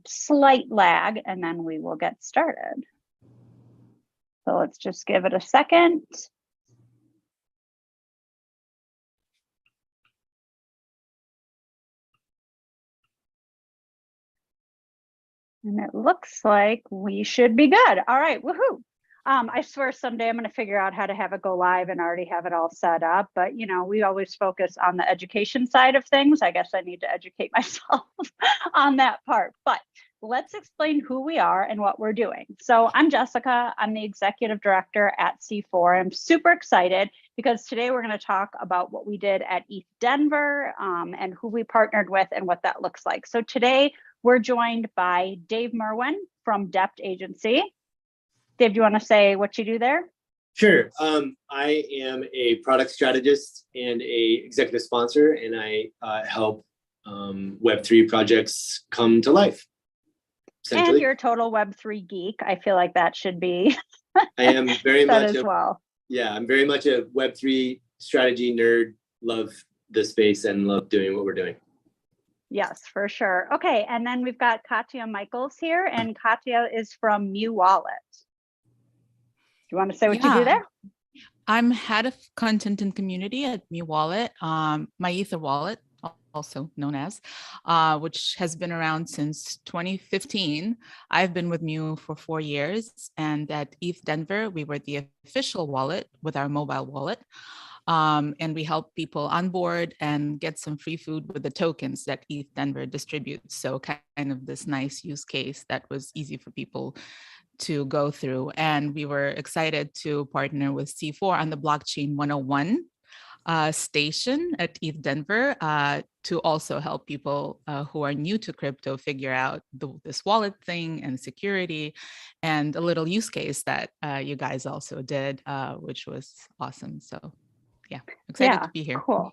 slight lag, and then we will get started. So let's just give it a second. And it looks like we should be good. All right, woohoo. I swear someday I'm going to figure out how to have it go live and already have it all set up. But, you know, we always focus on the education side of things. I guess I need to educate myself on that part. But let's explain who we are and what we're doing. So I'm Jessica. I'm the executive director at C4. I'm super excited because today we're going to talk about what we did at ETH Denver and who we partnered with and what that looks like. So today we're joined by Dave Merwin from DEPT Agency. Dave, do you want to say what you do there? Sure. I am a product strategist and a executive sponsor, and I help Web3 projects come to life. And you're a total Web3 geek. I feel like that should be I am very much as well. Yeah, I'm very much a Web3 strategy nerd. Love the space and love doing what we're doing. Yes, for sure. Okay, and then we've got Katya Michaels here, and Katya is from MEW Wallet. Do you want to say what you do there? I'm head of content and community at MEW Wallet, my Ether wallet, also known as, which has been around since 2015. I've been with MEW for 4 years, and at ETH Denver, we were the official wallet with our mobile wallet. And we help people onboard and get some free food with the tokens that ETH Denver distributes. So kind of this nice use case that was easy for people to go through. And we were excited to partner with C4 on the Blockchain 101 station at ETH Denver to also help people who are new to crypto figure out this wallet thing and security, and a little use case that you guys also did, which was awesome. So yeah, excited to be here. Cool.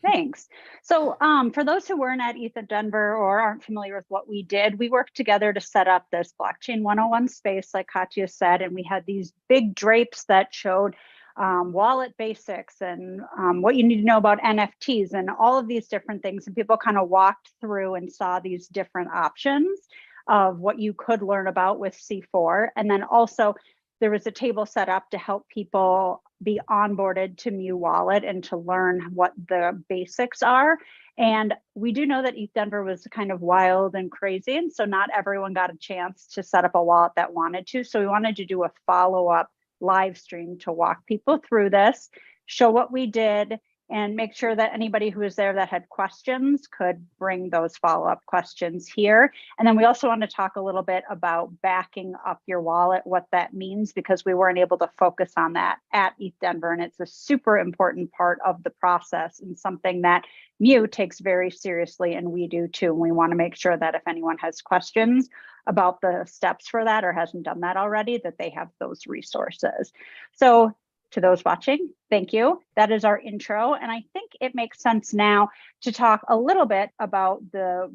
Thanks. So for those who weren't at ETH Denver or aren't familiar with what we did, we worked together to set up this Blockchain 101 space, like Katya said, and we had these big drapes that showed wallet basics and what you need to know about NFTs and all of these different things. And people kind of walked through and saw these different options of what you could learn about with C4. And then also there was a table set up to help people be onboarded to MEW Wallet and to learn what the basics are. And we do know that ETH Denver was kind of wild and crazy. And so not everyone got a chance to set up a wallet that wanted to. So we wanted to do a follow-up live stream to walk people through this, show what we did, and make sure that anybody who was there that had questions could bring those follow-up questions here. And then we also want to talk a little bit about backing up your wallet, what that means, because we weren't able to focus on that at ETH Denver. And it's a super important part of the process and something that MEW takes very seriously, and we do too. And we want to make sure that if anyone has questions about the steps for that or hasn't done that already, that they have those resources. So to those watching, thank you. That is our intro. And I think it makes sense now to talk a little bit about the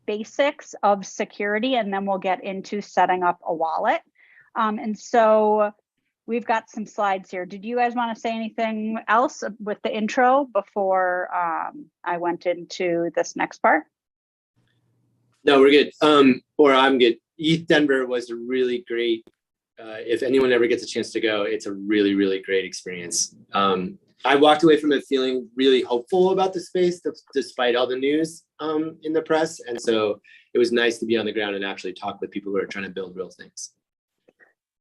basics of security, and then we'll get into setting up a wallet. And so we've got some slides here. Did you guys want to say anything else with the intro before I went into this next part? No, we're good. Or I'm good. ETH Denver was a really great, if anyone ever gets a chance to go, it's a really, really great experience. I walked away from it feeling really hopeful about the space, despite all the news in the press. And so it was nice to be on the ground and actually talk with people who are trying to build real things.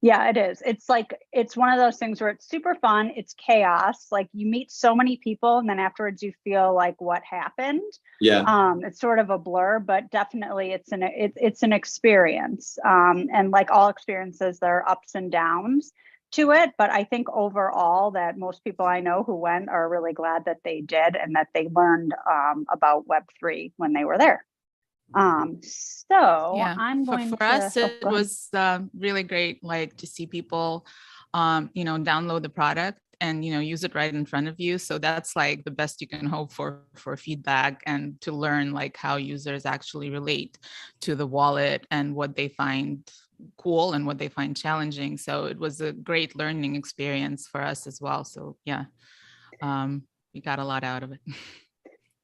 Yeah, it is. It's like, it's one of those things where it's super fun. It's chaos. Like you meet so many people and then afterwards you feel like what happened. Yeah. It's sort of a blur, but definitely it's an experience. And like all experiences, there are ups and downs to it. But I think overall that most people I know who went are really glad that they did and that they learned about Web3 when they were there. So yeah, I'm going for us, it was really great, like to see people, download the product and, use it right in front of you. So that's like the best you can hope for feedback and to learn like how users actually relate to the wallet and what they find cool and what they find challenging. So it was a great learning experience for us as well. So yeah, we got a lot out of it.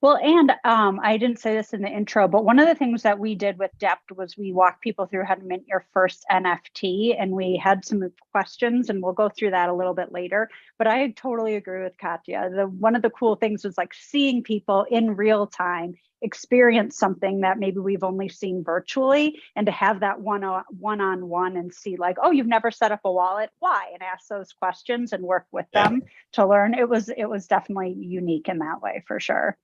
Well, and I didn't say this in the intro, but one of the things that we did with DEPT was we walked people through how to mint your first NFT, and we had some questions, and we'll go through that a little bit later. But I totally agree with Katya. One of the cool things was like seeing people in real time experience something that maybe we've only seen virtually, and to have that one-on-one and see like, oh, you've never set up a wallet, why? And ask those questions and work with them to learn. It was definitely unique in that way for sure.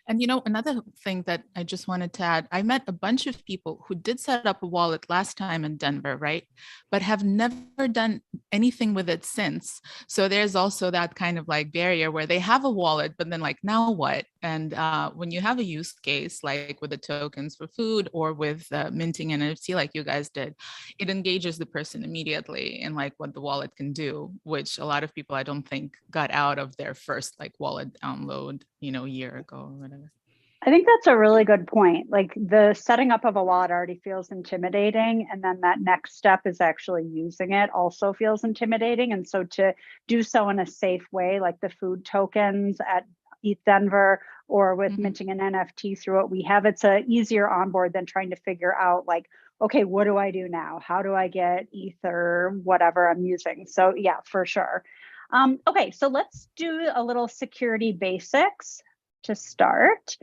And another thing that I just wanted to add, I met a bunch of people who did set up a wallet last time in Denver, right? But have never done anything with it since. So there's also that kind of like barrier where they have a wallet, but then like, now what? And when you have a use case, like with the tokens for food or with minting an NFT like you guys did, it engages the person immediately in like what the wallet can do, which a lot of people I don't think got out of their first like wallet download, a year ago or whatever. I think that's a really good point. Like the setting up of a wallet already feels intimidating. And then that next step is actually using it also feels intimidating. And so to do so in a safe way, like the food tokens at ETH Denver or with minting an NFT through what we have, it's a easier onboard than trying to figure out like, okay, what do I do now? How do I get Ether, whatever I'm using? So yeah, for sure. Okay, so let's do a little security basics to start.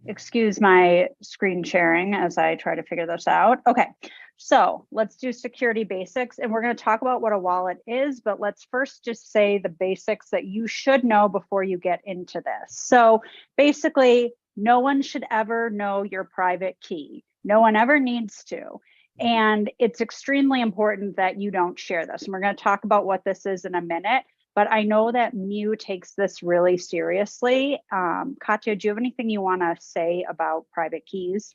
Excuse my screen sharing as I try to figure this out. Okay, so let's do security basics, and we're going to talk about what a wallet is, but let's first just say the basics that you should know before you get into this. So basically, no one should ever know your private key. No one ever needs to. And it's extremely important that you don't share this. And we're going to talk about what this is in a minute. But I know that MEW takes this really seriously. Katya, do you have anything you want to say about private keys?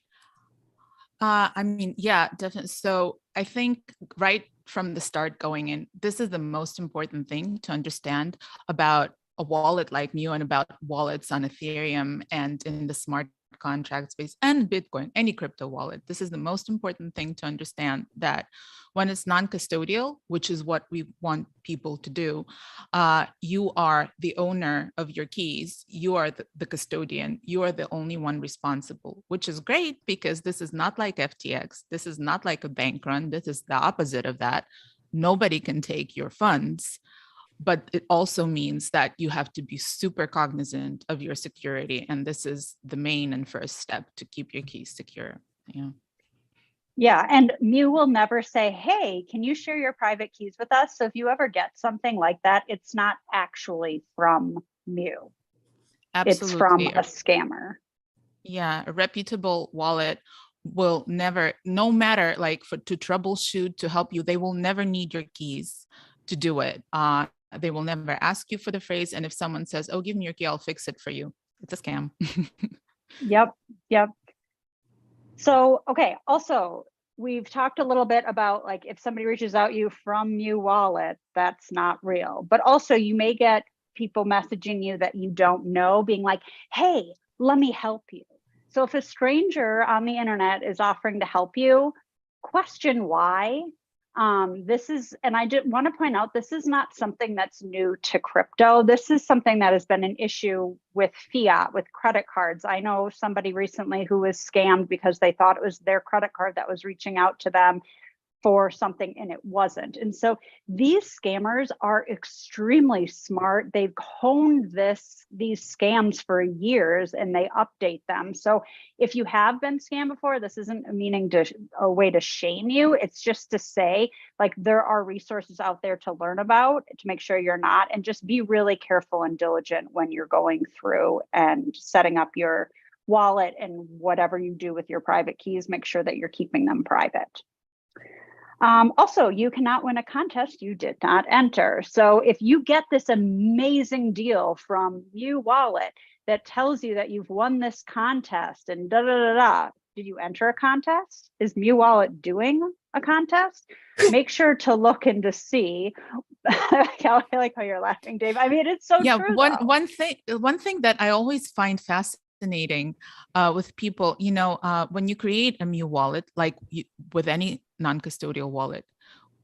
I mean, yeah, definitely. So I think right from the start going in, this is the most important thing to understand about a wallet like MEW and about wallets on Ethereum and in the smart contract space and Bitcoin, any crypto wallet. This is the most important thing to understand, that when it's non-custodial, which is what we want people to do, you are the owner of your keys. You are the custodian. You are the only one responsible, which is great because this is not like FTX. This is not like a bank run. This is the opposite of that. Nobody can take your funds. But it also means that you have to be super cognizant of your security. And this is the main and first step to keep your keys secure. Yeah, and MEW will never say, hey, can you share your private keys with us? So if you ever get something like that, it's not actually from MEW. Absolutely. It's from a scammer. Yeah, a reputable wallet will never, no matter like to troubleshoot, to help you, they will never need your keys to do it. They will never ask you for the phrase. And if someone says, oh, give me your key, I'll fix it for you, it's a scam. Yep. So, okay, also, we've talked a little bit about like if somebody reaches out you from MEW Wallet, that's not real. But also you may get people messaging you that you don't know being like, hey, let me help you. So if a stranger on the internet is offering to help you, question why. This is, and I did want to point out, this is not something that's new to crypto. This is something that has been an issue with fiat, with credit cards. I know somebody recently who was scammed because they thought it was their credit card that was reaching out to them for something and it wasn't. And so these scammers are extremely smart. They've honed these scams for years and they update them. So if you have been scammed before, this isn't a way to shame you. It's just to say like there are resources out there to learn about to make sure you're not, and just be really careful and diligent when you're going through and setting up your wallet and whatever you do with your private keys, make sure that you're keeping them private. Also, you cannot win a contest you did not enter. So if you get this amazing deal from MEW Wallet that tells you that you've won this contest and did you enter a contest? Is MEW Wallet doing a contest? Make sure to look and to see. I like how you're laughing, Dave. I mean, it's so true. One thing that I always find fascinating with people, when you create a MEW Wallet, like with any non-custodial wallet,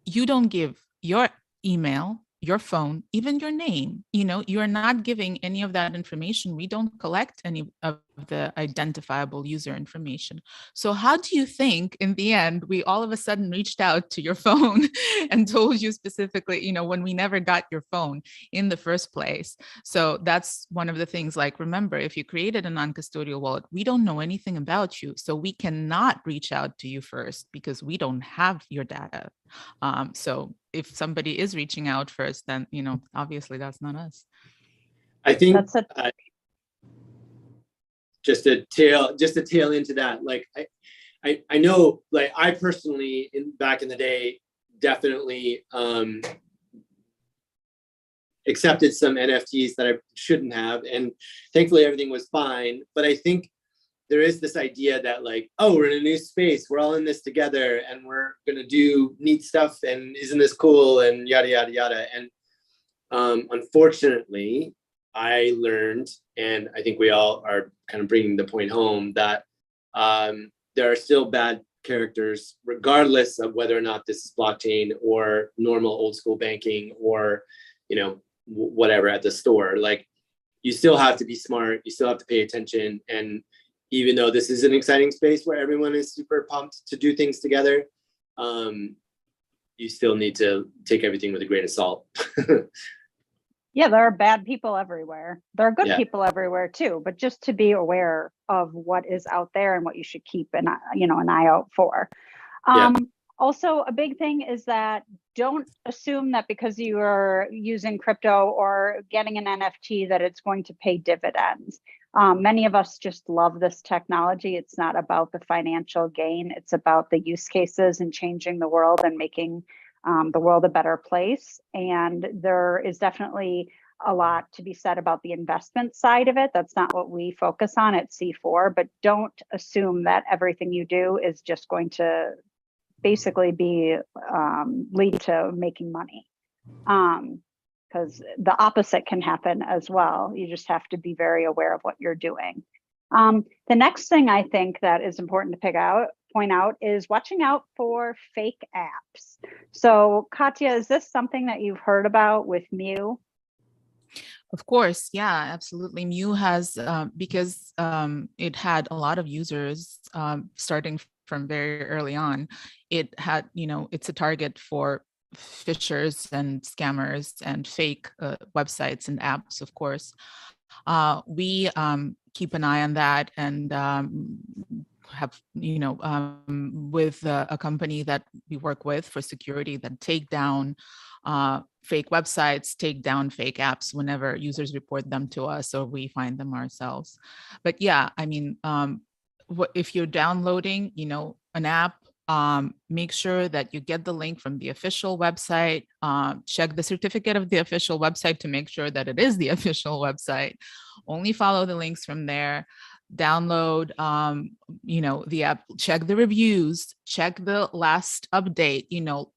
you don't give your email, your phone, even your name. You're not giving any of that information. We don't collect any of the identifiable user information. So how do you think in the end, we all of a sudden reached out to your phone and told you specifically, when we never got your phone in the first place? So that's one of the things, like, remember, if you created a non-custodial wallet, we don't know anything about you. So we cannot reach out to you first because we don't have your data. So if somebody is reaching out first, then, obviously that's not us. I think That's a just a tail into that. Like, I know, like, I personally, back in the day, definitely accepted some NFTs that I shouldn't have, and thankfully everything was fine. But I think there is this idea that, like, oh, we're in a new space, we're all in this together, and we're gonna do neat stuff, and isn't this cool, and yada yada yada. And unfortunately, I learned, and I think we all are kind of bringing the point home, that there are still bad characters, regardless of whether or not this is blockchain or normal old school banking or, whatever at the store. Like, you still have to be smart, you still have to pay attention. And even though this is an exciting space where everyone is super pumped to do things together, you still need to take everything with a grain of salt. Yeah, there are bad people everywhere. There are good Yeah. people everywhere too, but just to be aware of what is out there and what you should keep an eye out for. Also, a big thing is that don't assume that because you are using crypto or getting an NFT that it's going to pay dividends. Many of us just love this technology. It's not about the financial gain. It's about the use cases and changing the world and making the world a better place. And there is definitely a lot to be said about the investment side of it. That's not what we focus on at C4, but don't assume that everything you do is just going to basically be lead to making money. Because the opposite can happen as well. You just have to be very aware of what you're doing. The next thing I think that is important to point out is watching out for fake apps. So Katya, is this something that you've heard about with MEW? Of course, yeah, absolutely. MEW has, because it had a lot of users starting from very early on, it had, it's a target for phishers and scammers and fake websites and apps, of course. We keep an eye on that and have, with a company that we work with for security that take down fake websites, take down fake apps whenever users report them to us or we find them ourselves. But yeah, I mean, if you're downloading, an app, make sure that you get the link from the official website, check the certificate of the official website to make sure that it is the official website. Only follow the links from there. Download, the app, check the reviews, check the last update,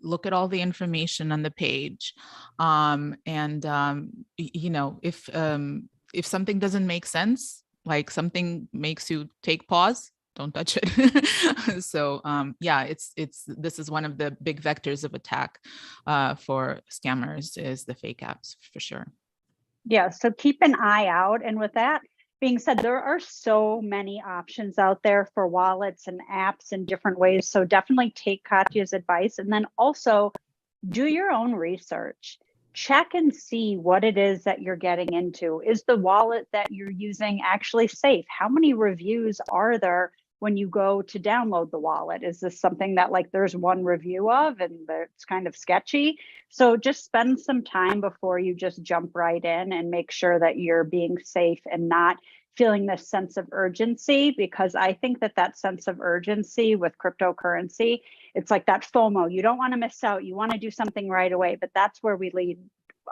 look at all the information on the page. If something doesn't make sense, like something makes you take pause, don't touch it. So yeah, this is one of the big vectors of attack for scammers, is the fake apps, for sure. Yeah, so keep an eye out. And with that being said, there are so many options out there for wallets and apps in different ways. So definitely take Katya's advice, and then also do your own research. Check and see what it is that you're getting into. Is the wallet that you're using actually safe? How many reviews are there when you go to download the wallet? Is this something that, like, there's one review of and it's kind of sketchy? So just spend some time before you just jump right in and make sure that you're being safe and not feeling this sense of urgency, because I think that sense of urgency with cryptocurrency, it's like that FOMO. You don't want to miss out. You want to do something right away, but that's where we lead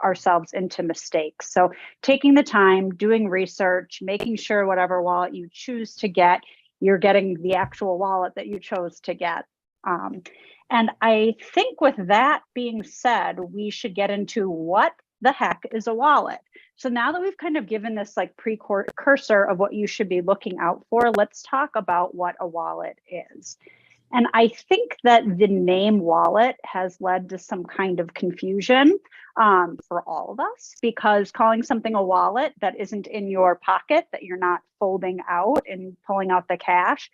ourselves into mistakes. So taking the time, doing research, making sure whatever wallet you choose to get, you're getting the actual wallet that you chose to get. And I think with that being said, we should get into what the heck is a wallet. So now that we've kind of given this like precursor of what you should be looking out for, let's talk about what a wallet is. And I think that the name wallet has led to some kind of confusion for all of us, because calling something a wallet that isn't in your pocket, that you're not folding out and pulling out the cash,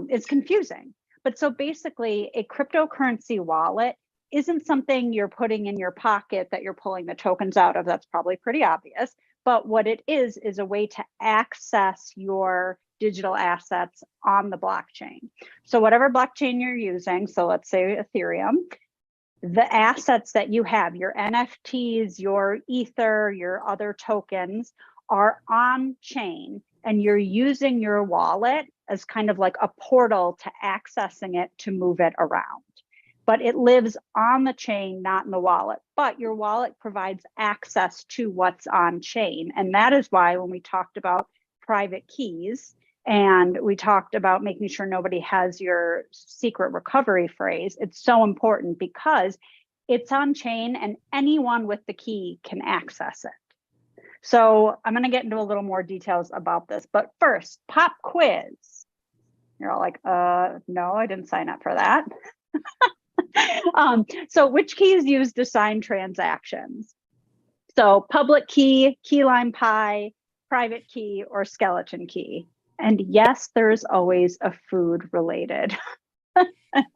is confusing. But so basically, a cryptocurrency wallet isn't something you're putting in your pocket that you're pulling the tokens out of. That's probably pretty obvious. But what it is a way to access your digital assets on the blockchain. So whatever blockchain you're using, so let's say Ethereum, the assets that you have, your NFTs, your Ether, your other tokens, are on chain, and you're using your wallet as kind of like a portal to accessing it to move it around. But it lives on the chain, not in the wallet. But your wallet provides access to what's on chain. And that is why when we talked about private keys, and we talked about making sure nobody has your secret recovery phrase, it's so important because it's on chain and anyone with the key can access it. So I'm going to get into a little more details about this. But first, pop quiz. You're all like, no, I didn't sign up for that. So which key is used to sign transactions? So public key, keyline pi, private key, or skeleton key? And yes, there's always a food related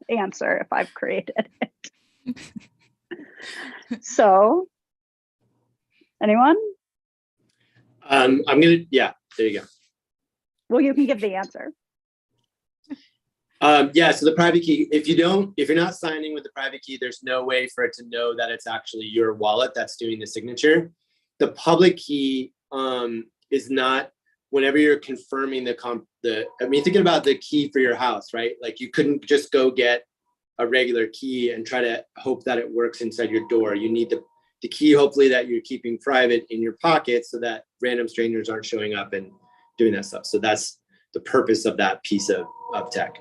answer if I've created it. So anyone? Yeah, there you go. Well, you can give the answer. Yeah, so the private key, if you're not signing with the private key, there's no way for it to know that it's actually your wallet that's doing the signature. The public key is not, whenever you're confirming thinking about the key for your house, right? Like you couldn't just go get a regular key and try to hope that it works inside your door. You need the key, hopefully, that you're keeping private in your pocket so that random strangers aren't showing up and doing that stuff. So that's the purpose of that piece of tech.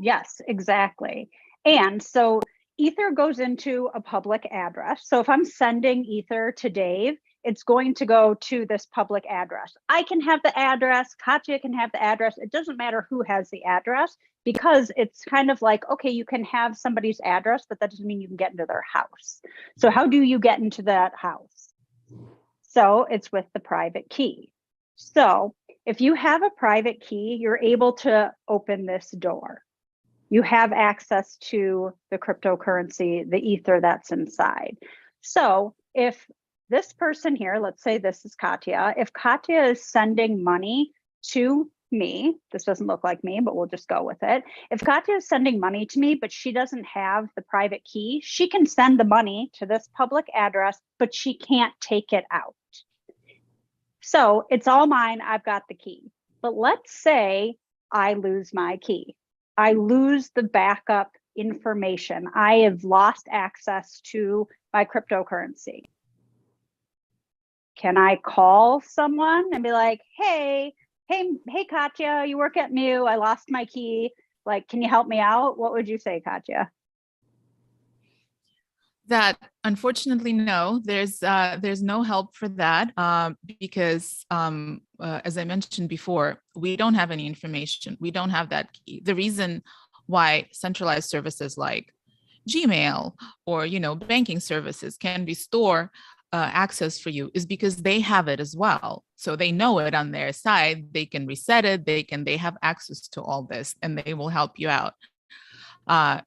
Yes, exactly. And so Ether goes into a public address. So if I'm sending Ether to Dave, it's going to go to this public address. I can have the address, Katya can have the address. It doesn't matter who has the address, because it's kind of like, okay, you can have somebody's address, but that doesn't mean you can get into their house. So how do you get into that house? So it's with the private key. So if you have a private key, you're able to open this door. You have access to the cryptocurrency, the Ether that's inside. So if this person here, let's say this is Katya, if Katya is sending money to me, this doesn't look like me, but we'll just go with it. If Katya is sending money to me, but she doesn't have the private key, she can send the money to this public address, but she can't take it out. So it's all mine, I've got the key. But let's say I lose my key. I lose the backup information. I have lost access to my cryptocurrency. Can I call someone and be like, hey, Katya, you work at MEW, I lost my key. Like, can you help me out? What would you say, Katya? That unfortunately, no, there's no help for that because as I mentioned before, we don't have any information. We don't have that key. The reason why centralized services like Gmail or banking services can restore access for you is because they have it as well. So they know it on their side. They can reset it. They have access to all this, and they will help you out.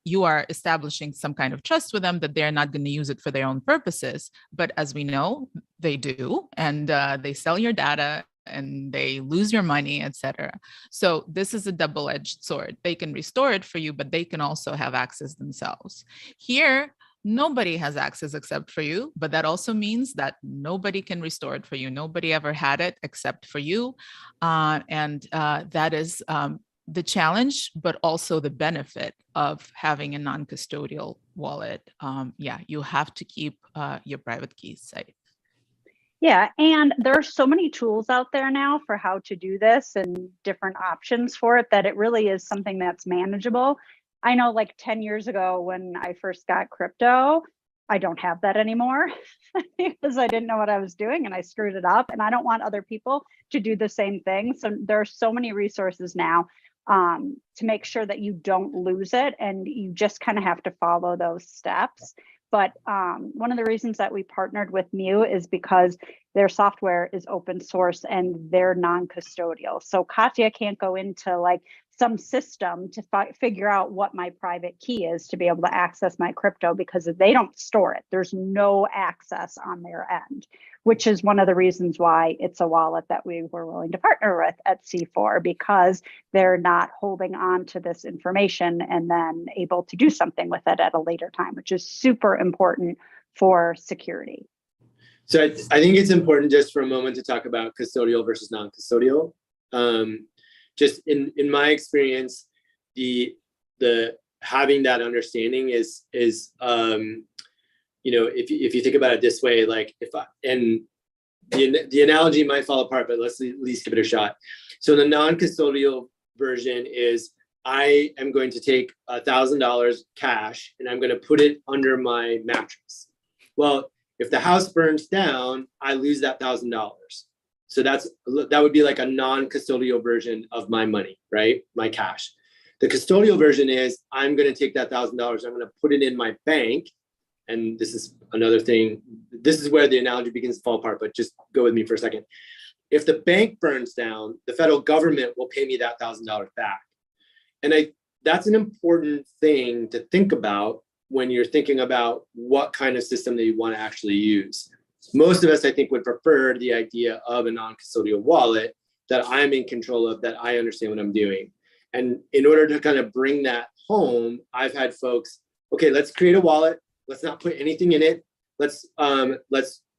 You are establishing some kind of trust with them that they're not going to use it for their own purposes. But as we know, they do, and they sell your data and they lose your money, etc. So this is a double-edged sword. They can restore it for you, but they can also have access themselves. Here, nobody has access except for you, but that also means that nobody can restore it for you. Nobody ever had it except for you. And that is the challenge, but also the benefit of having a non-custodial wallet. Yeah, you have to keep your private keys safe. Yeah, and there are so many tools out there now for how to do this and different options for it that it really is something that's manageable. I know like 10 years ago when I first got crypto, I don't have that anymore because I didn't know what I was doing and I screwed it up, and I don't want other people to do the same thing. So there are so many resources now. to make sure that you don't lose it. And you just kind of have to follow those steps. But one of the reasons that we partnered with MEW is because their software is open source and they're non-custodial. So Katya can't go into like some system to figure out what my private key is to be able to access my crypto, because they don't store it. There's no access on their end, which is one of the reasons why it's a wallet that we were willing to partner with at C4, because they're not holding on to this information and then able to do something with it at a later time, which is super important for security. So I think it's important just for a moment to talk about custodial versus non-custodial. Just in my experience, the having that understanding is you know, if you think about it this way, like the analogy might fall apart, but let's at least give it a shot. So the non-custodial version is I am going to take $1,000 cash and I'm going to put it under my mattress. Well, if the house burns down, I lose that $1,000. So that would be like a non-custodial version of my money, right? My cash. The custodial version is I'm going to take that $1,000. I'm going to put it in my bank. And this is another thing. This is where the analogy begins to fall apart, but just go with me for a second. If the bank burns down, the federal government will pay me that $1,000 back. And that's an important thing to think about when you're thinking about what kind of system that you want to actually use. Most of us, I think, would prefer the idea of a non-custodial wallet that I'm in control of, that I understand what I'm doing. And in order to kind of bring that home, I've had folks, okay, let's create a wallet. Let's not put anything in it. Let's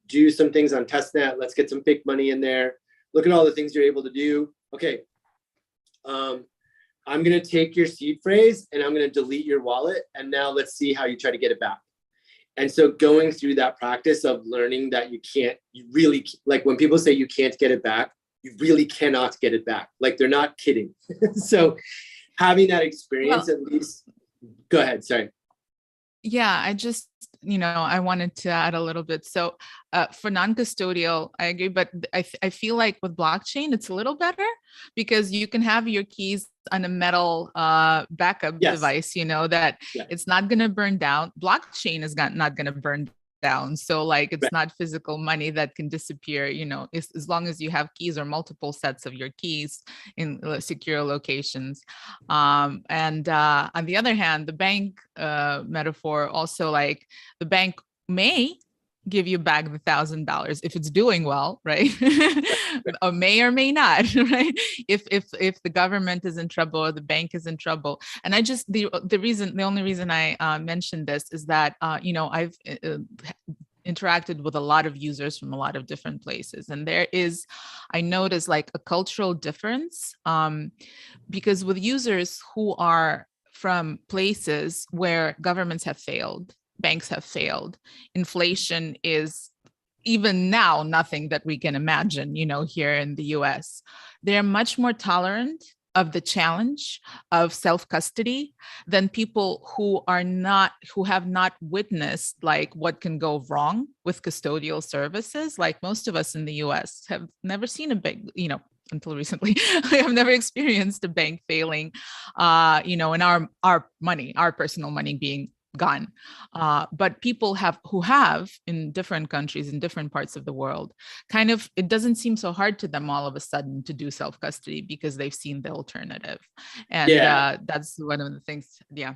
do some things on testnet. Let's get some fake money in there. Look at all the things you're able to do. Okay, I'm going to take your seed phrase and I'm going to delete your wallet. And now let's see how you try to get it back. And so going through that practice of learning that you really, like when people say you can't get it back, you really cannot get it back. Like they're not kidding. So having that experience, at least, go ahead, sorry. Yeah, I wanted to add a little bit. So for non-custodial, I agree, but I feel like with blockchain, it's a little better because you can have your keys on a metal backup device, that it's not going to burn down. Blockchain is not going to burn down. So like, it's not physical money that can disappear, as long as you have keys or multiple sets of your keys in secure locations. And on the other hand, the bank metaphor also, like the bank may give you back the $1,000 if it's doing well, right? Or may or may not, right? If the government is in trouble or the bank is in trouble. And the only reason I mentioned this is that I've interacted with a lot of users from a lot of different places, and I noticed like a cultural difference because with users who are from places where governments have failed, banks have failed, inflation is even now nothing that we can imagine, here in the US. They're much more tolerant of the challenge of self-custody than people who have not witnessed like what can go wrong with custodial services. Like most of us in the US have never seen a bank, until recently, I have never experienced a bank failing, and our personal money being gone. But people who have in different countries, in different parts of the world, it doesn't seem so hard to them all of a sudden to do self-custody because they've seen the alternative. And that's one of the things. Yeah.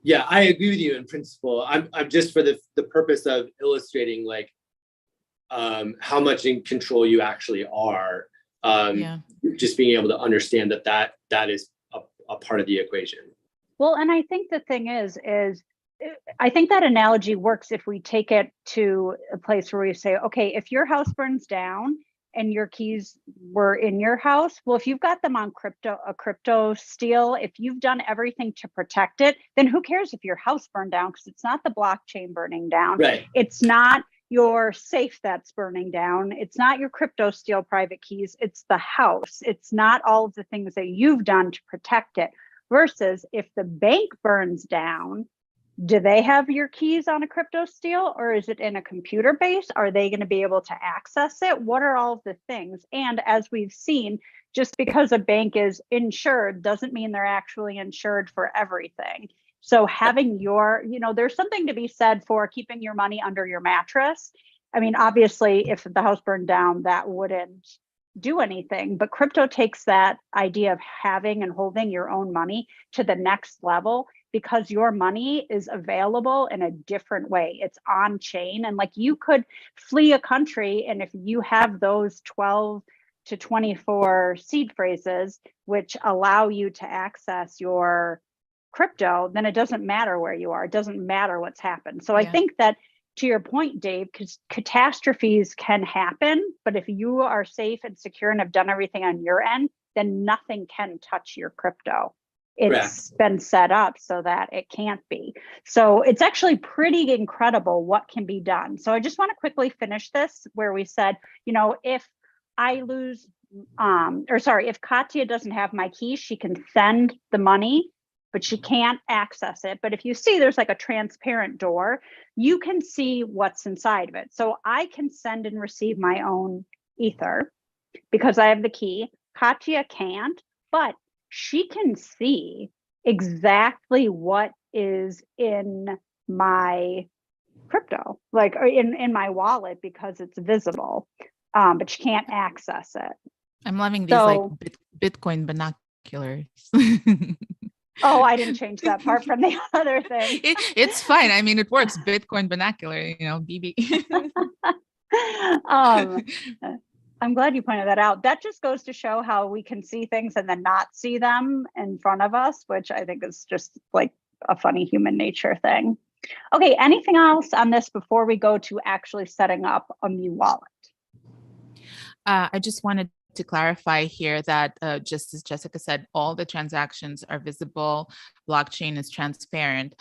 Yeah, I agree with you in principle. I'm just for the purpose of illustrating like how much in control you actually are. Just being able to understand that is a part of the equation. Well, and I think the thing is I think that analogy works if we take it to a place where we say, okay, if your house burns down and your keys were in your house, well, if you've got them on a crypto steal, if you've done everything to protect it, then who cares if your house burned down? Because it's not the blockchain burning down. Right. It's not your safe that's burning down. It's not your crypto steal private keys. It's the house. It's not all of the things that you've done to protect it. Versus if the bank burns down, do they have your keys on a crypto steal, or is it in a computer base? Are they going to be able to access it? What are all of the things? And as we've seen, just because a bank is insured doesn't mean they're actually insured for everything. So having your, there's something to be said for keeping your money under your mattress. I mean, obviously, if the house burned down, that wouldn't do anything, but crypto takes that idea of having and holding your own money to the next level, because your money is available in a different way. It's on chain. And like, you could flee a country, and if you have those 12 to 24 seed phrases, which allow you to access your crypto, then it doesn't matter where you are. It doesn't matter what's happened. So I think that, to your point, Dave, because catastrophes can happen, but if you are safe and secure and have done everything on your end, then nothing can touch your crypto. It's been set up so that it can't be. So it's actually pretty incredible what can be done. So I just want to quickly finish this where we said, if I lose, if Katya doesn't have my key, she can send the money, but she can't access it. But if you see there's like a transparent door, you can see what's inside of it. So I can send and receive my own Ether because I have the key. Katya can't, but she can see exactly what is in my crypto, like in my wallet, because it's visible, but she can't access it. I'm loving these like Bitcoin binoculars. Oh, I didn't change that part from the other thing. It's fine. I mean, it works. Bitcoin binocular, BB. I'm glad you pointed that out. That just goes to show how we can see things and then not see them in front of us, which I think is just like a funny human nature thing. Okay, anything else on this before we go to actually setting up a MEW wallet? I just wanted to clarify here that just as Jessica said, all the transactions are visible. Blockchain is transparent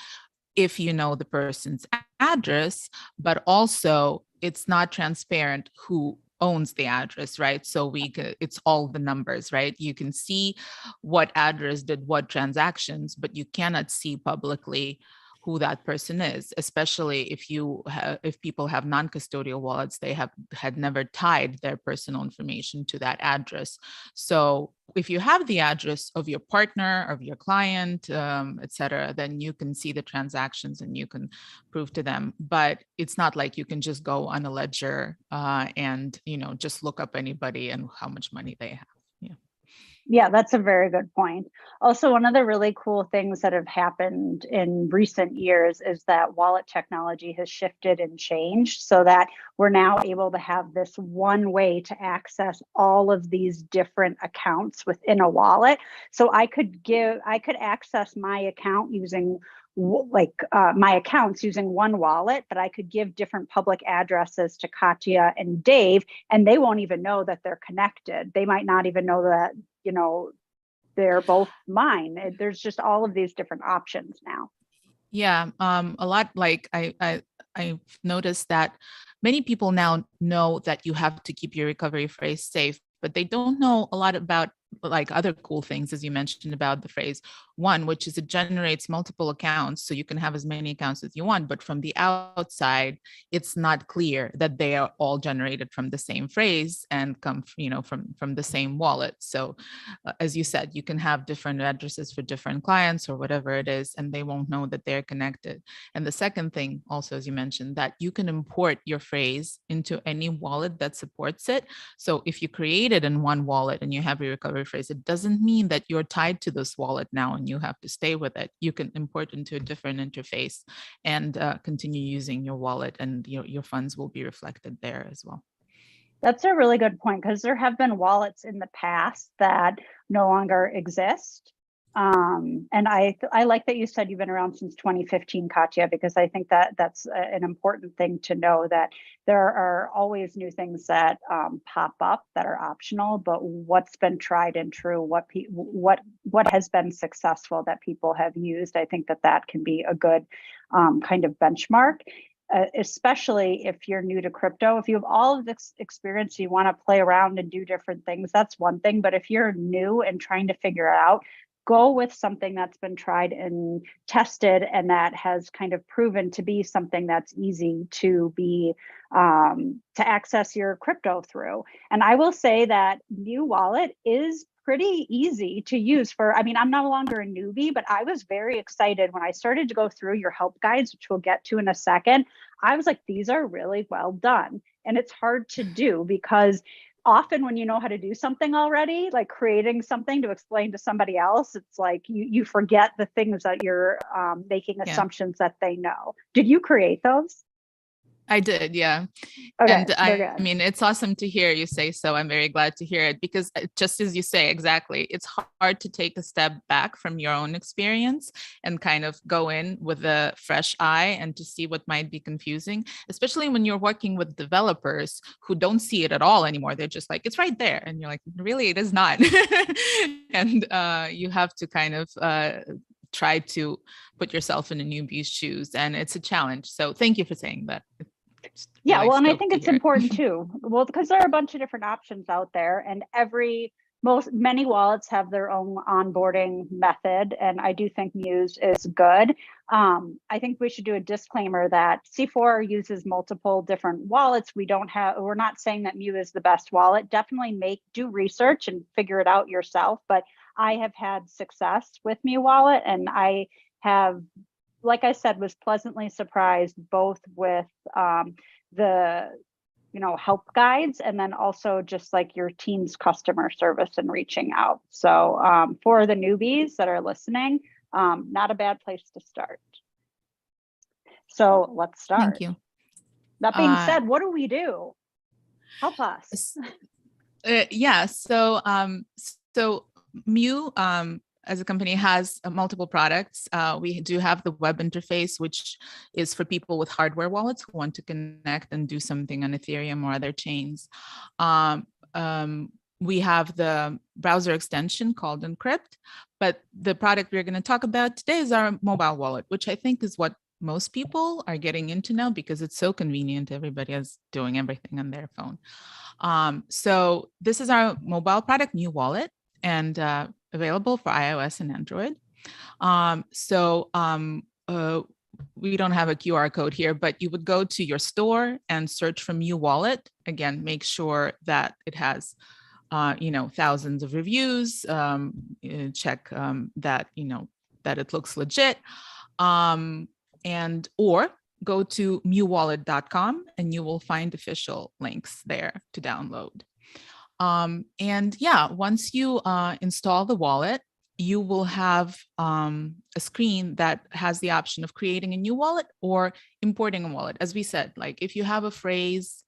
if you know the person's address, but also it's not transparent who owns the address, right? So it's all the numbers, right? You can see what address did what transactions, but you cannot see publicly who that person is, especially if people have non-custodial wallets, they had never tied their personal information to that address. So if you have the address of your partner, of your client, et cetera, then you can see the transactions and you can prove to them. But it's not like you can just go on a ledger and just look up anybody and how much money they have. Yeah, that's a very good point. Also, one of the really cool things that have happened in recent years is that wallet technology has shifted and changed so that we're now able to have this one way to access all of these different accounts within a wallet. So I could access my account using my accounts using one wallet, but I could give different public addresses to Katya and Dave, and they won't even know that they're connected. They might not even know that, they're both mine. There's just all of these different options now. Yeah, a lot. Like I've noticed that many people now know that you have to keep your recovery phrase safe, but they don't know a lot about like other cool things, as you mentioned about the phrase one, which is it generates multiple accounts. So you can have as many accounts as you want, but from the outside, it's not clear that they are all generated from the same phrase and come, from the same wallet. So as you said, you can have different addresses for different clients or whatever it is, and they won't know that they're connected. And the second thing also, as you mentioned, that you can import your phrase into any wallet that supports it. So if you create it in one wallet and you have your recovery phrase, it doesn't mean that you're tied to this wallet now and you have to stay with it. You can import into a different interface and continue using your wallet, and your funds will be reflected there as well. That's a really good point, because there have been wallets in the past that no longer exist. And I like that you said you've been around since 2015, Katya, because I think that that's an important thing to know, that there are always new things that pop up that are optional, but what's been tried and true, what has been successful that people have used, I think that can be a good kind of benchmark. Especially if you're new to crypto. If you have all of this experience, you want to play around and do different things, that's one thing. But if you're new and trying to figure it out, go with something that's been tried and tested and that has kind of proven to be something that's easy to be to access your crypto through. And I will say that MEW Wallet is pretty easy to use for, I mean, I'm no longer a newbie, but I was very excited when I started to go through your help guides, which we'll get to in a second. I was like, these are really well done. And it's hard to do because often when you know how to do something already, like creating something to explain to somebody else, it's like you forget the things that you're making assumptions that they know. Did you create those? I did, yeah. Okay, And I good. mean, it's awesome to hear you say so. I'm very glad to hear it because just as you say, exactly, it's hard to take a step back from your own experience and kind of go in with a fresh eye and to see what might be confusing, especially when you're working with developers who don't see it at all anymore. They're just like, it's right there. And you're like, really, it is not. And you have to kind of try to put yourself in a newbie's shoes. And it's a challenge. So thank you for saying that. Yeah, Really well, and I stoked think to it's hear it. important too. Well, because there are a bunch of different options out there, and many wallets have their own onboarding method, and I do think Muse is good. I think we should do a disclaimer that C4 uses multiple different wallets. We're not saying that Mew is the best wallet. Definitely do research and figure it out yourself. But I have had success with Mew Wallet, and I have, like I said, was pleasantly surprised both with the help guides and then also just like your team's customer service and reaching out. So for the newbies that are listening, not a bad place to start. So let's start. Thank you. That being said, what do we do? Help us. Yeah, so MEW as a company has multiple products. We do have the web interface, which is for people with hardware wallets who want to connect and do something on Ethereum or other chains. We have the browser extension called Enkrypt, but the product we're going to talk about today is our mobile wallet, which I think is what most people are getting into now because it's so convenient. Everybody is doing everything on their phone. So this is our mobile product, MEW Wallet, and available for iOS and Android. We don't have a QR code here, but you would go to your store and search for MEW Wallet. Again, make sure that it has, thousands of reviews. Check that that it looks legit, or go to mewwallet.com and you will find official links there to download. Once you install the wallet, you will have a screen that has the option of creating a new wallet or importing a wallet. As we said, like if you have a phrase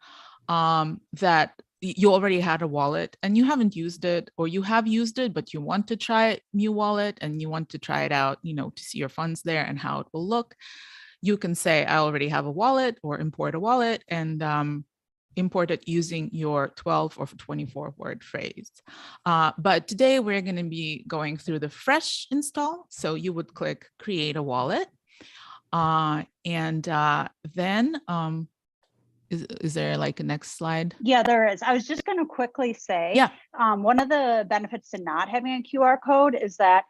that you already had a wallet and you haven't used it, or you have used it, but you want to try MEW Wallet and you want to try it out, to see your funds there and how it will look, you can say, I already have a wallet, or import a wallet, and import it using your 12 or 24 word phrase. But today we're going to be going through the fresh install. So you would click create a wallet. Then is there like a next slide? Yeah, there is. I was just going to quickly say, one of the benefits to not having a QR code is that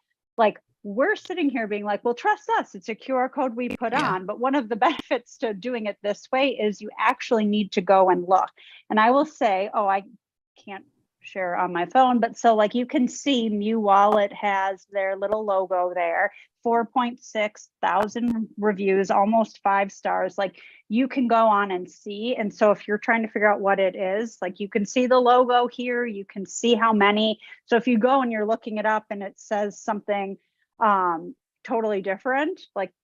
we're sitting here being like, well, trust us, it's a QR code we put on. But one of the benefits to doing it this way is you actually need to go and look. And I will say, I can't share on my phone, but so you can see MEW Wallet has their little logo there, 4.6 thousand reviews, almost 5 stars. You can go on and see. And so if you're trying to figure out what it is, you can see the logo here, you can see how many. So if you go and you're looking it up and it says something totally different,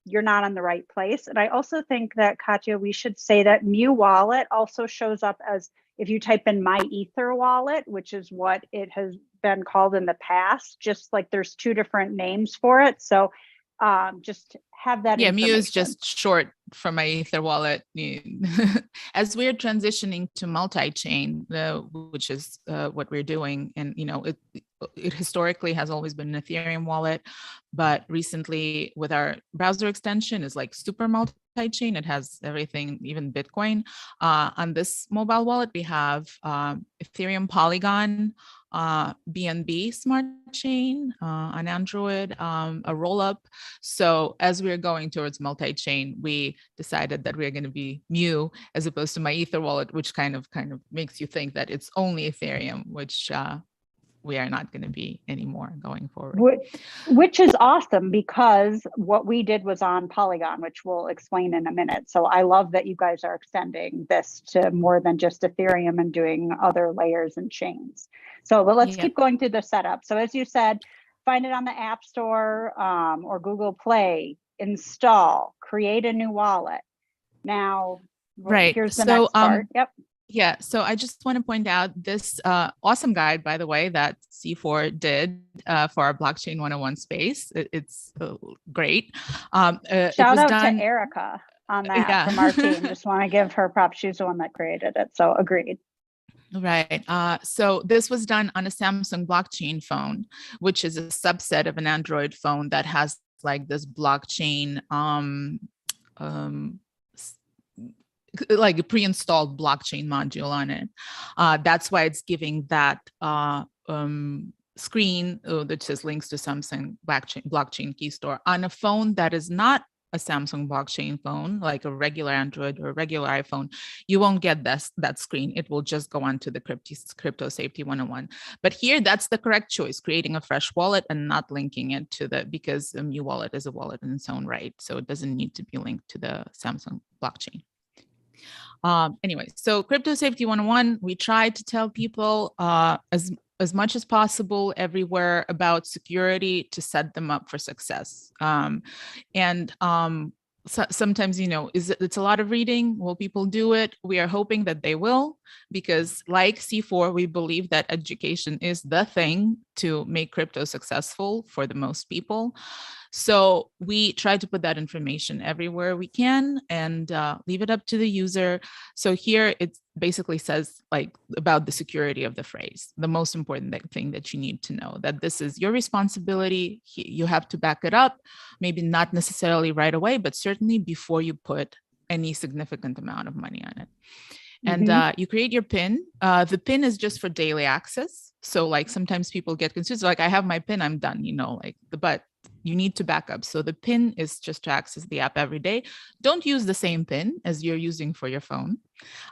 you're not in the right place. And I also think that, Katya, we should say that MEW Wallet also shows up as, if you type in my Ether wallet, which is what it has been called in the past, just there's 2 different names for it. So just have that. Yeah, MEW is just short for my Ether wallet. As we're transitioning to multi-chain, which is what we're doing, and it historically has always been an Ethereum wallet, but recently with our browser extension is super multi-chain. It has everything, even Bitcoin. On this mobile wallet, we have Ethereum Polygon, BNB smart chain on Android, a roll-up. So as we're going towards multi-chain, we decided that we're going to be MEW as opposed to my Ether wallet, which kind of makes you think that it's only Ethereum, which we are not going to be anymore going forward. Which is awesome, because what we did was on Polygon, which we'll explain in a minute. So I love that you guys are extending this to more than just Ethereum and doing other layers and chains. So, but let's keep going through the setup. So as you said, find it on the App Store or Google Play, install, create a new wallet. Now, here's the next part. Yep. Yeah, so I just want to point out this awesome guide, by the way, that C4 did for our Blockchain 101 space. It's great. Shout out to Erica on that from our team. Just want to give her props. She's the one that created it. So agreed. Right. So this was done on a Samsung blockchain phone, which is a subset of an Android phone that has like this blockchain like a pre-installed blockchain module on it. That's why it's giving that screen that says links to Samsung blockchain key store. On a phone that is not a Samsung blockchain phone, like a regular Android or a regular iPhone, you won't get that screen. It will just go on to the Crypto Safety 101. But here, that's the correct choice, creating a fresh wallet and not linking it to because the MEW wallet is a wallet in its own right. So it doesn't need to be linked to the Samsung blockchain. Anyway, so Crypto Safety 101, we try to tell people as much as possible everywhere about security to set them up for success. Sometimes, it's a lot of reading. Will people do it? We are hoping that they will, because like C4, we believe that education is the thing to make crypto successful for the most people. So we try to put that information everywhere we can and leave it up to the user. So here it basically says like about the security of the phrase, the most important thing that you need to know, that this is your responsibility. You have to back it up, maybe not necessarily right away, but certainly before you put any significant amount of money on it. And you create your PIN. The PIN is just for daily access. So like sometimes people get confused, like I have my PIN, I'm done, but you need to back up. So the PIN is just to access the app every day. Don't use the same PIN as you're using for your phone.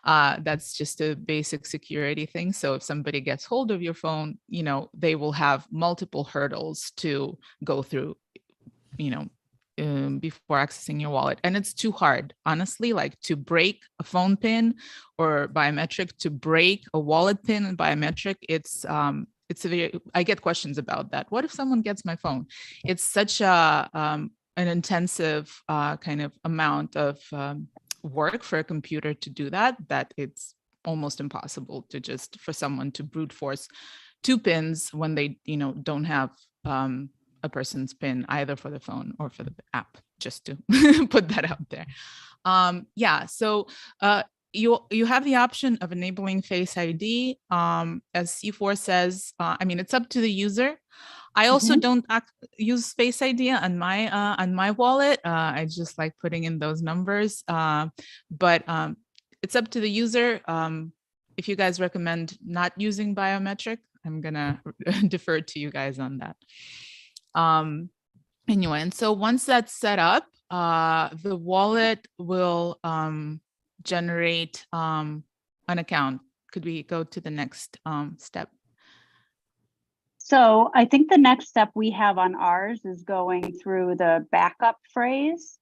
That's just a basic security thing. So if somebody gets hold of your phone, they will have multiple hurdles to go through, before accessing your wallet. And it's too hard, honestly, like to break a phone PIN or biometric, to break a wallet PIN and biometric. I get questions about that. What if someone gets my phone? It's such an intensive kind of amount of work for a computer to do that it's almost impossible for someone to brute force two pins when they don't have a person's PIN either for the phone or for the app, just to put that out there. So you have the option of enabling Face ID. As C4 says, it's up to the user. I also don't use Face ID on my wallet. I just like putting in those numbers, but it's up to the user. If you guys recommend not using biometric, I'm gonna defer to you guys on that. Anyway, and so once that's set up, the wallet will generate an account. Could we go to the next step? So I think the next step we have on ours is going through the backup phrase.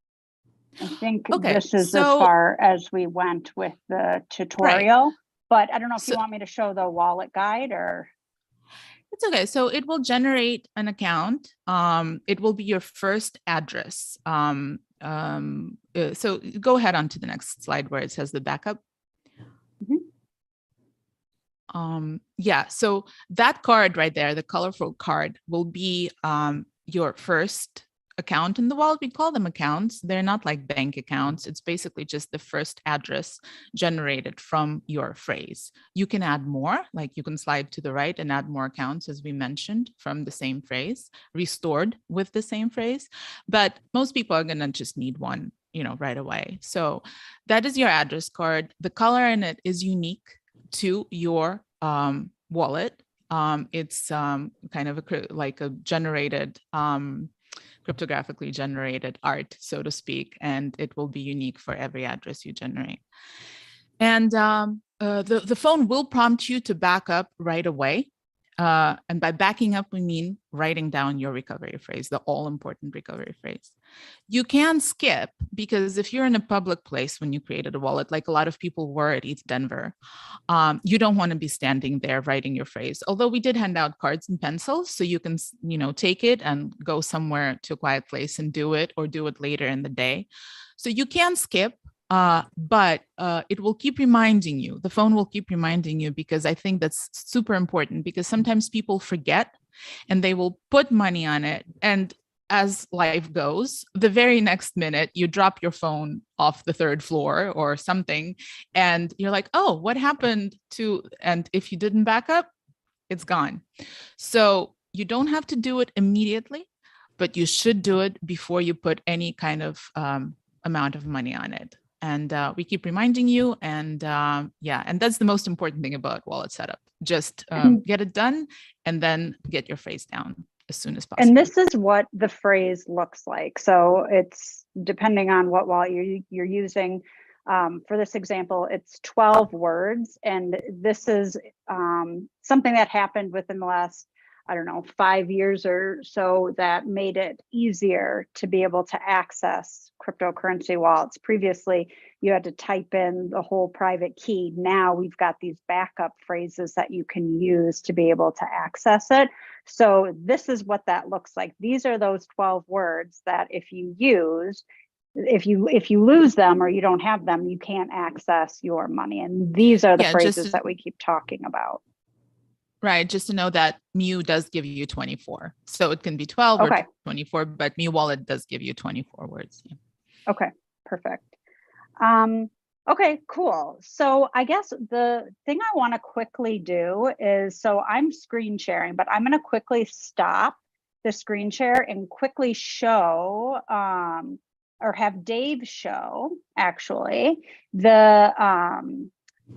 I think this is as far as we went with the tutorial, but I don't know if you want me to show the wallet guide or. It's okay. So it will generate an account. It will be your first address. So go ahead on to the next slide where it says the backup. So that card right there, the colorful card, will be your first account in the wallet. We call them accounts. They're not like bank accounts. It's basically just the first address generated from your phrase. You can add more, like you can slide to the right and add more accounts, as we mentioned, from the same phrase, restored with the same phrase. But most people are going to just need one, right away. So that is your address card. The color in it is unique to your wallet. It's kind of like a generated, cryptographically generated art, so to speak, and it will be unique for every address you generate. And the phone will prompt you to back up right away. And by backing up, we mean writing down your recovery phrase, the all-important recovery phrase. You can skip, because if you're in a public place when you created a wallet, like a lot of people were at ETH Denver, you don't want to be standing there writing your phrase. Although we did hand out cards and pencils, so you can, take it and go somewhere to a quiet place and do it, or do it later in the day. So you can skip. But it will keep reminding you, the phone will keep reminding you, because I think that's super important, because sometimes people forget and they will put money on it. And as life goes, the very next minute you drop your phone off the third floor or something, and you're like, oh, what happened to, and if you didn't back up, it's gone. So you don't have to do it immediately, but you should do it before you put any kind of amount of money on it. And we keep reminding you, and and that's the most important thing about wallet setup. Just get it done, and then get your phrase down as soon as possible. And this is what the phrase looks like. So it's depending on what wallet you're using. For this example, it's 12 words, and this is something that happened within the last, 5 years or so, that made it easier to be able to access cryptocurrency wallets. Previously, you had to type in the whole private key. Now we've got these backup phrases that you can use to be able to access it. So this is what that looks like. These are those 12 words that if you use, if you lose them or you don't have them, you can't access your money. And these are the phrases that we keep talking about. Right. Just to know that MEW does give you 24. So it can be 12 or 24, but MEW Wallet does give you 24 words. Yeah. Okay, perfect. Okay, cool. So I guess the thing I want to quickly do is, so I'm screen sharing, but I'm going to quickly stop the screen share and quickly show, or have Dave show, actually, the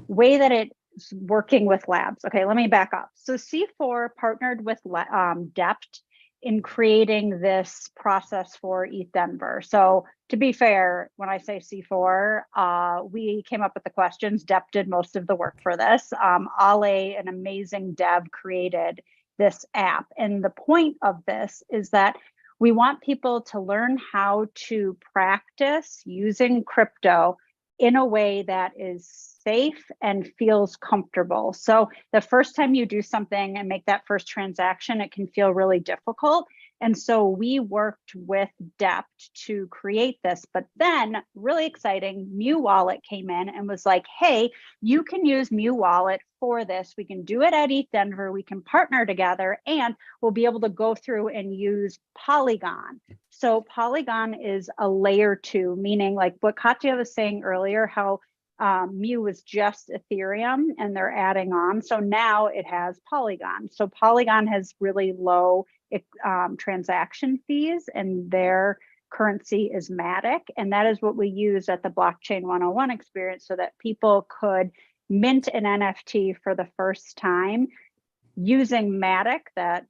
way that it's working with labs. Okay, let me back up. So C4 partnered with DEPT in creating this process for ETH Denver. So to be fair, when I say C4, we came up with the questions. DEPT did most of the work for this. Ale, an amazing dev, created this app. And the point of this is that we want people to learn how to practice using crypto in a way that is safe and feels comfortable. So the first time you do something and make that first transaction, it can feel really difficult. And so we worked with DEPT to create this, but then really exciting, MEW Wallet came in and was like, hey, you can use MEW Wallet for this. We can do it at ETH Denver. We can partner together, and we'll be able to go through and use Polygon. So Polygon is a layer 2, meaning like what Katya was saying earlier, how MEW was just Ethereum and they're adding on. So now it has Polygon. So Polygon has really low transaction fees, and their currency is Matic. And that is what we used at the Blockchain 101 experience, so that people could mint an NFT for the first time using Matic that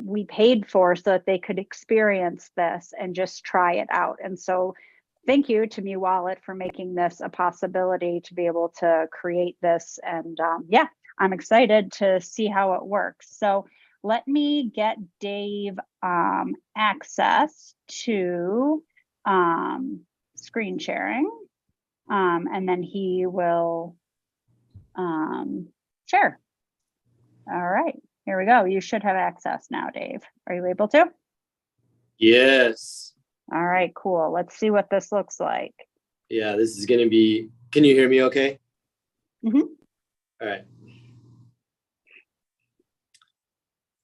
we paid for, so that they could experience this and just try it out. And so thank you to MEW Wallet for making this a possibility to be able to create this. And yeah, I'm excited to see how it works. So let me get Dave access to screen sharing, and then he will share. All right, here we go. You should have access now, Dave. Are you able to? Yes. All right, cool. Let's see what this looks like. Yeah, this is going to be, can you hear me okay? Mm-hmm. All right.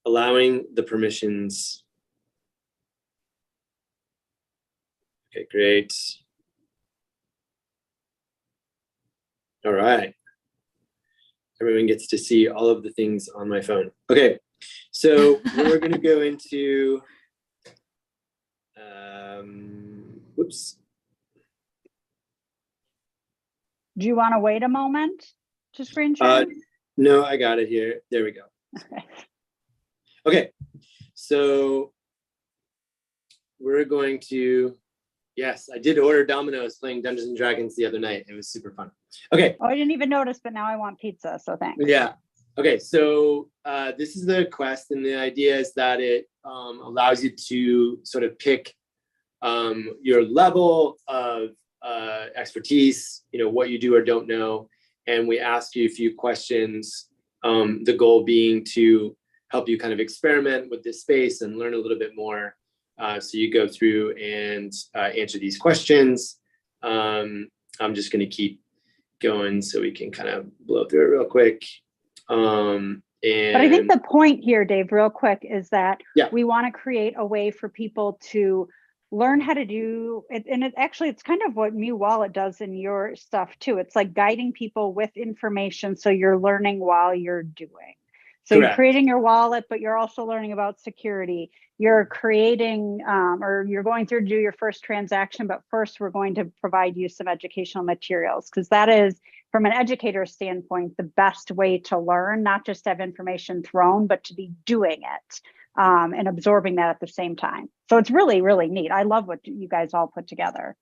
Allowing the permissions. Okay, great. All right. Everyone gets to see all of the things on my phone. Okay, so we're going to go into, whoops. Do you want to wait a moment to screen share? No, I got it here. There we go. Okay, so we're going to, yes, I did order Domino's playing Dungeons and Dragons the other night. It was super fun. Okay. Oh, I didn't even notice, but now I want pizza, so thanks. Yeah. Okay, so this is the quest, and the idea is that it allows you to sort of pick your level of expertise, what you do or don't know, and we ask you a few questions, the goal being to help you kind of experiment with this space and learn a little bit more. So you go through and answer these questions. I'm just going to keep going so we can kind of blow through it real quick. But I think the point here, Dave, real quick, is that yeah. we want to create a way for people to learn how to do it. And it's kind of what MEW Wallet does in your stuff too. It's like guiding people with information, so you're learning while you're doing. So Correct. You're creating your wallet, but you're also learning about security. You're creating or you're going through to do your first transaction, but first we're going to provide you some educational materials, because that is, from an educator standpoint, the best way to learn, not just have information thrown, but to be doing it and absorbing that at the same time. So it's really, really neat. I love what you guys all put together.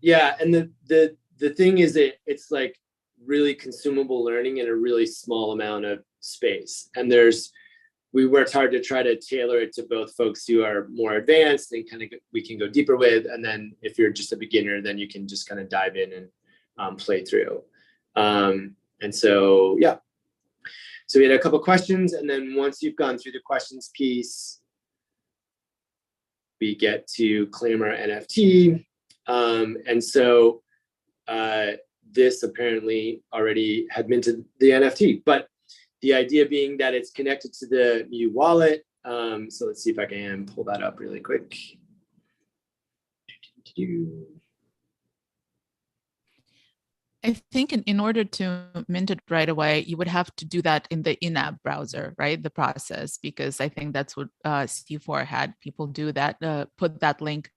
Yeah, and the thing is that it's like really consumable learning in a really small amount of space. And we worked hard to try to tailor it to both folks who are more advanced and kind of we can go deeper with. And then if you're just a beginner, then you can just kind of dive in and play through. And so, yeah. So we had a couple questions, and then once you've gone through the questions piece, we get to claim our NFT. And so this apparently already had minted the NFT, but the idea being that it's connected to the MEW Wallet. So let's see if I can pull that up really quick. I think in order to mint it right away, you would have to do that in the in-app browser, right? The process, because I think that's what C4 had people do that, put that link.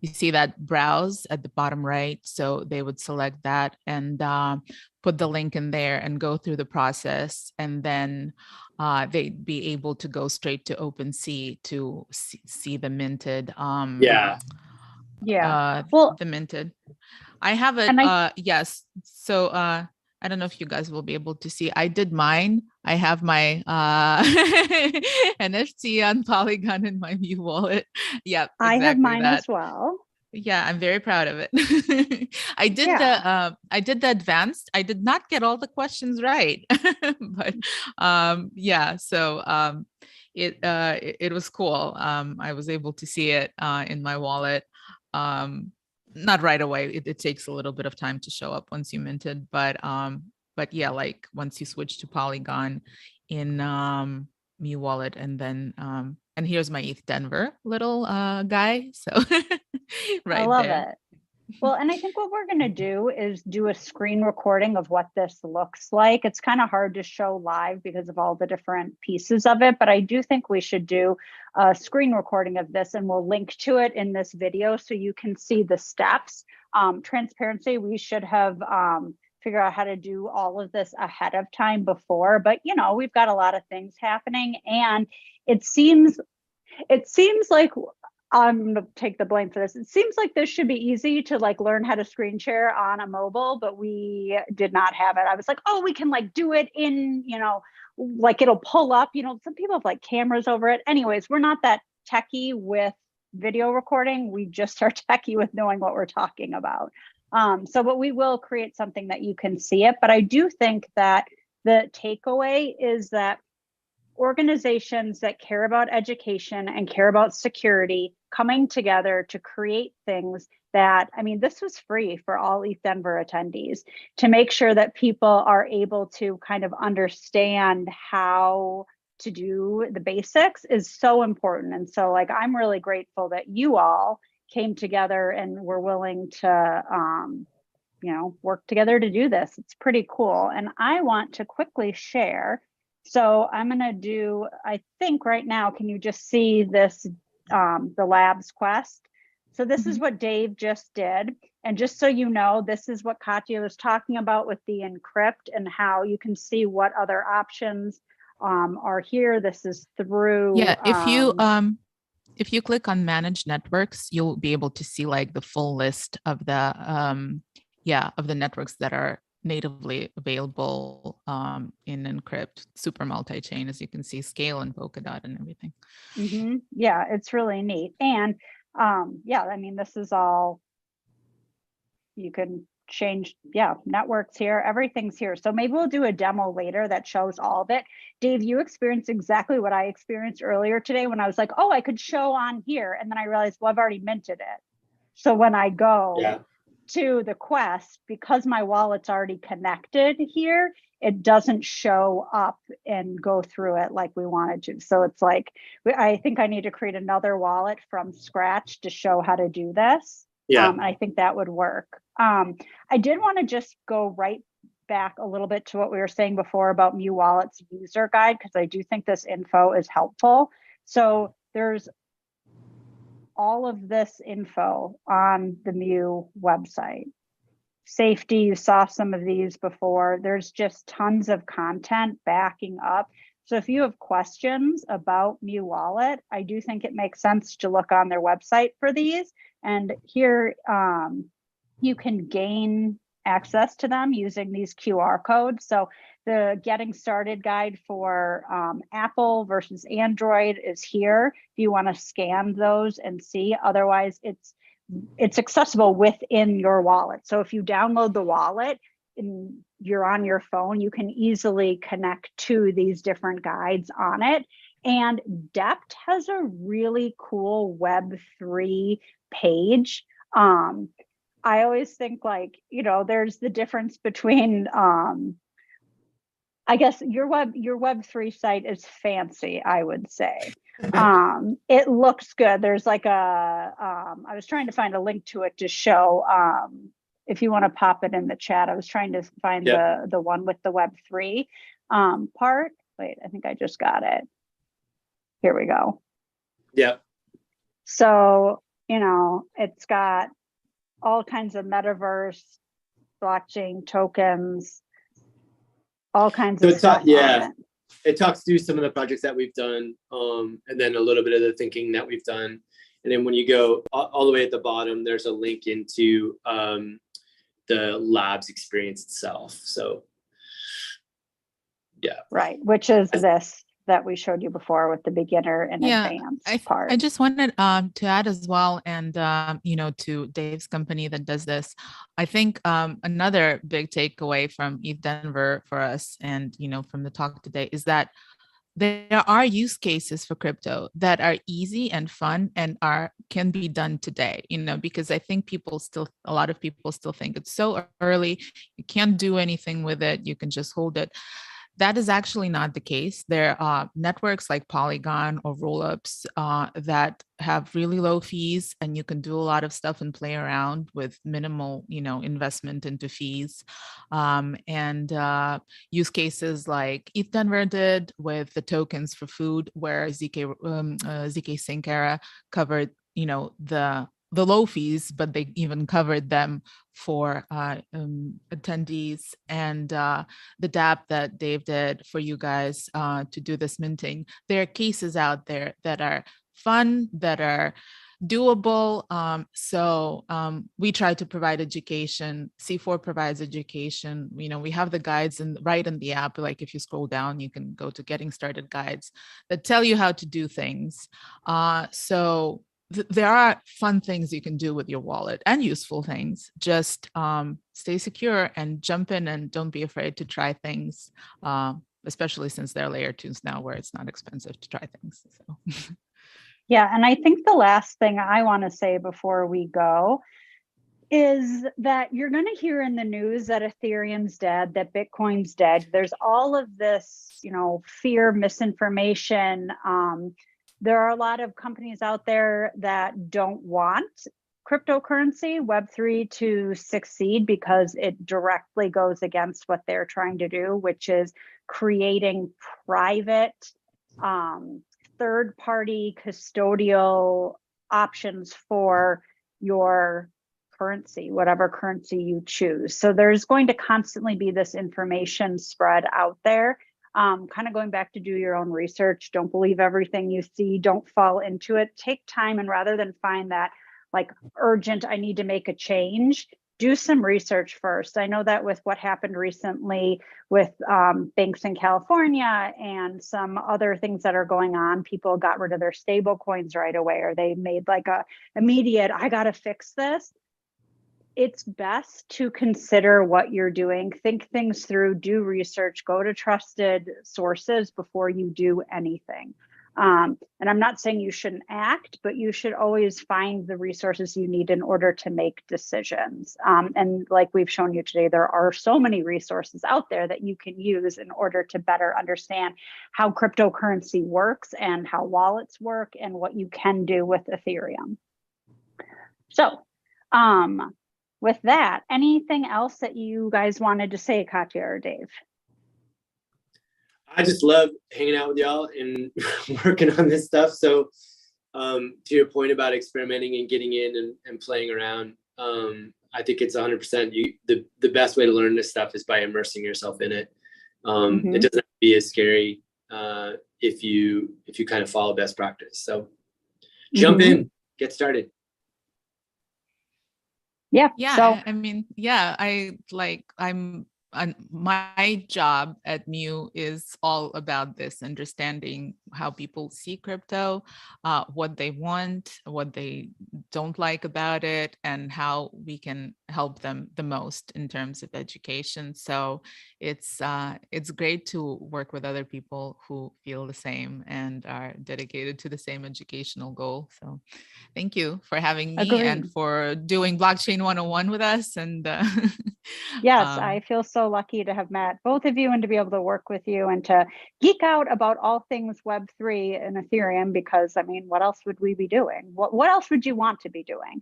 You see that browse at the bottom right. So they would select that and put the link in there and go through the process. And then they'd be able to go straight to OpenSea to see the minted. Well, the minted. I have it. Yes. So I don't know if you guys will be able to see. I did mine. I have my NFT on Polygon in my MEW Wallet. Yeah, exactly I have mine that. as well. Yeah, I'm very proud of it. I did the advanced. I did not get all the questions right, but yeah. So it was cool. I was able to see it in my wallet. Not right away. It takes a little bit of time to show up once you minted, but yeah, like once you switch to Polygon in MEW Wallet, and then and here's my ETH Denver little guy. So right, I love there. it. Well, and I think what we're going to do is do a screen recording of what this looks like. It's kind of hard to show live because of all the different pieces of it, but I do think we should do a screen recording of this, and we'll link to it in this video so you can see the steps. Transparency, we should have figured out how to do all of this ahead of time before, but we've got a lot of things happening, and it seems like, I'm going to take the blame for this. It seems like this should be easy to learn how to screen share on a mobile, but we did not have it. I was like, oh, we can do it in, it'll pull up, some people have cameras over it. Anyways, we're not that techie with video recording. We just are techie with knowing what we're talking about. But we will create something that you can see it. But I do think that the takeaway is that organizations that care about education and care about security coming together to create things that, this was free for all ETH Denver attendees, to make sure that people are able to kind of understand how to do the basics is so important. And so I'm really grateful that you all came together and were willing to work together to do this. It's pretty cool. And I want to quickly share. So I'm going to do, I think right now, can you just see this, the labs quest? So this is what Dave just did. And just so you know, this is what Katya was talking about with the Enkrypt and how you can see what other options are here. This is through. Yeah, if you click on manage networks, you'll be able to see like the full list of the of the networks that are natively available in Enkrypt, super multi-chain, as you can see, Scale and Polkadot and everything. Yeah, it's really neat. And yeah, I mean, this is all, you can change, networks here, everything's here. So maybe we'll do a demo later that shows all of it. Dave, you experienced exactly what I experienced earlier today when I was like, oh, I could show on here. And then I realized, well, I've already minted it. So when I go to the Quest, because my wallet's already connected here, it doesn't show up and go through it like we wanted to. So it's like, I think I need to create another wallet from scratch to show how to do this. I think that would work. I did want to just go right back a little bit to what we were saying before about MEW Wallet's user guide, because I do think this info is helpful. So there's all of this info on the MEW website. Safety, you saw some of these before. There's just tons of content backing up. So if you have questions about MEW Wallet, I do think it makes sense to look on their website for these. And here you can gain access to them using these QR codes. So the getting started guide for Apple versus Android is here if you want to scan those and see. Otherwise, it's accessible within your wallet. So if you download the wallet and you're on your phone, you can easily connect to these different guides on it. And DEPT has a really cool Web3 page. I always think like, there's the difference between, I guess your Web3 site is fancy, I would say. It looks good. There's like I was trying to find a link to it to show, if you want to pop it in the chat. I was trying to find the one with the Web3 part. Wait, I think I just got it. Here we go. So, it's got all kinds of metaverse, blockchain tokens, all kinds of stuff. It talks through some of the projects that we've done, and then a little bit of the thinking that we've done. And then when you go all the way at the bottom, there's a link into the labs experience itself. So, right, which is this that we showed you before with the beginner and advanced part. I just wanted to add as well, and to Dave's company that does this. I think another big takeaway from ETH Denver for us, and from the talk today, is that there are use cases for crypto that are easy and fun and can be done today. Because I think a lot of people still think it's so early, you can't do anything with it, you can just hold it. That is actually not the case. There are networks like Polygon or rollups that have really low fees, and you can do a lot of stuff and play around with minimal, investment into fees. And use cases like ETH Denver did with the tokens for food, where ZK Sync Era covered, the low fees, but they even covered them for attendees. And the DApp that Dave did for you guys to do this minting, there are cases out there that are fun, that are doable. So we try to provide education. C4 provides education. We have the guides right in the app. Like if you scroll down, you can go to getting started guides that tell you how to do things. So there are fun things you can do with your wallet and useful things. Just stay secure and jump in, and don't be afraid to try things, especially since there are layer 2s now where it's not expensive to try things. So. Yeah, and I think the last thing I want to say before we go is that you're going to hear in the news that Ethereum's dead, that Bitcoin's dead. There's all of this, fear, misinformation. There are a lot of companies out there that don't want cryptocurrency, Web3, to succeed because it directly goes against what they're trying to do, which is creating private, third-party custodial options for your currency, whatever currency you choose. So there's going to constantly be this information spread out there kind of going back to do your own research. Don't believe everything you see. Don't fall into it. Take time, and rather than find that like urgent, I need to make a change, do some research first. I know that with what happened recently with banks in California and some other things that are going on, people got rid of their stable coins right away, or they made like a immediate, I got to fix this. It's best to consider what you're doing, think things through, do research, go to trusted sources before you do anything. And I'm not saying you shouldn't act, but you should always find the resources you need in order to make decisions. And like we've shown you today, there are so many resources out there that you can use in order to better understand how cryptocurrency works and how wallets work and what you can do with Ethereum. So, with that, anything else that you guys wanted to say, Katya or Dave? I just love hanging out with y'all and working on this stuff. So to your point about experimenting and getting in and playing around, I think it's 100%. The best way to learn this stuff is by immersing yourself in it. It doesn't have to be as scary if you kind of follow best practice. So jump in, get started. Yeah. So I mean, my job at MEW is all about this, understanding how people see crypto, what they want, what they don't like about it, and how we can help them the most in terms of education. So it's great to work with other people who feel the same and are dedicated to the same educational goal. So thank you for having me and for doing Blockchain 101 with us. And yes, I feel so lucky to have met both of you and to be able to work with you and to geek out about all things Web3 and Ethereum, because I mean, what else would we be doing? What else would you want to be doing?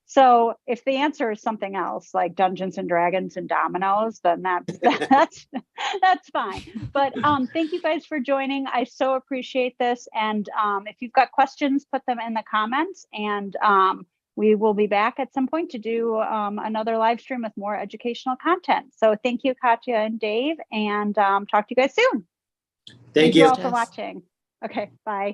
So if the answer is something else like Dungeons and Dragons and dominoes, then that's fine. But thank you guys for joining. I so appreciate this. And if you've got questions, put them in the comments, and we will be back at some point to do another live stream with more educational content. So thank you, Katya and Dave, and talk to you guys soon. Thank you all for watching. Okay, bye.